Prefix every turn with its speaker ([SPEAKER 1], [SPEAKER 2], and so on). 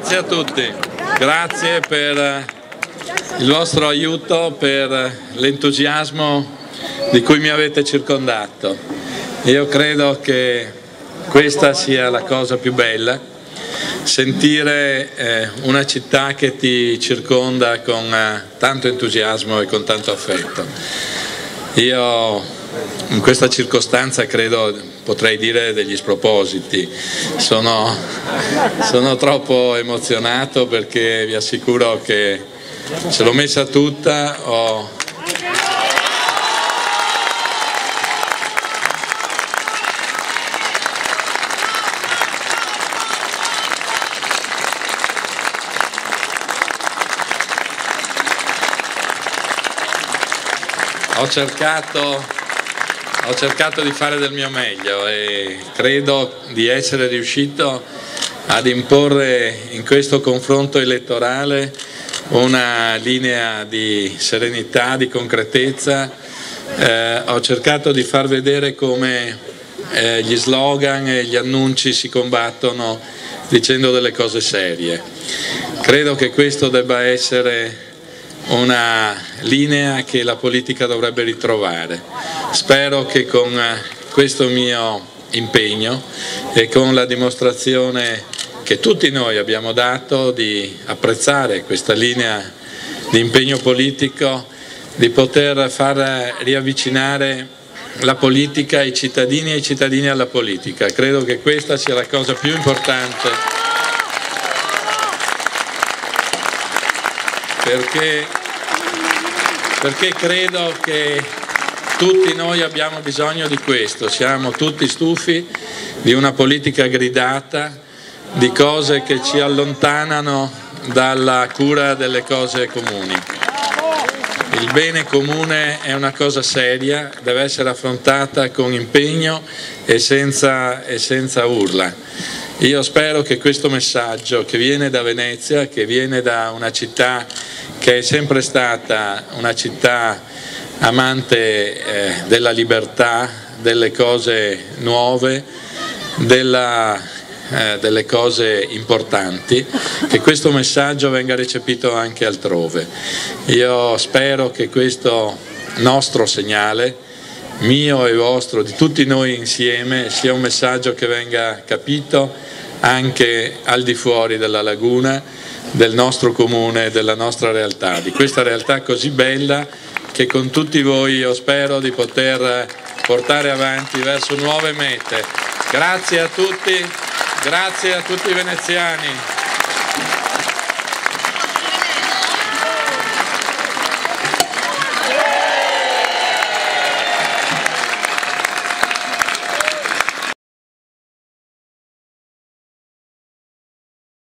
[SPEAKER 1] Grazie a tutti, grazie per il vostro aiuto, per l'entusiasmo di cui mi avete circondato. Io credo che questa sia la cosa più bella, sentire una città che ti circonda con tanto entusiasmo e con tanto affetto. Io in questa circostanza credo potrei dire degli spropositi, sono troppo emozionato perché vi assicuro che ce l'ho messa tutta, ho cercato di fare del mio meglio e credo di essere riuscito ad imporre in questo confronto elettorale una linea di serenità, di concretezza. Ho cercato di far vedere come gli slogan e gli annunci si combattono dicendo delle cose serie. Credo che questo debba essere una linea che la politica dovrebbe ritrovare. Spero che con questo mio impegno e con la dimostrazione che tutti noi abbiamo dato di apprezzare questa linea di impegno politico, di poter far riavvicinare la politica ai cittadini e i cittadini alla politica. Credo che questa sia la cosa più importante, perché credo che tutti noi abbiamo bisogno di questo, siamo tutti stufi di una politica gridata, di cose che ci allontanano dalla cura delle cose comuni. Il bene comune è una cosa seria, deve essere affrontata con impegno e senza urla. Io spero che questo messaggio che viene da Venezia, che viene da una città che è sempre stata una città amante della libertà, delle cose nuove, delle cose importanti, che questo messaggio venga recepito anche altrove. Io spero che questo nostro segnale, mio e vostro, di tutti noi insieme, sia un messaggio che venga capito anche al di fuori della laguna, del nostro comune, della nostra realtà, di questa realtà così bella che con tutti voi io spero di poter portare avanti verso nuove mete. Grazie a tutti i veneziani.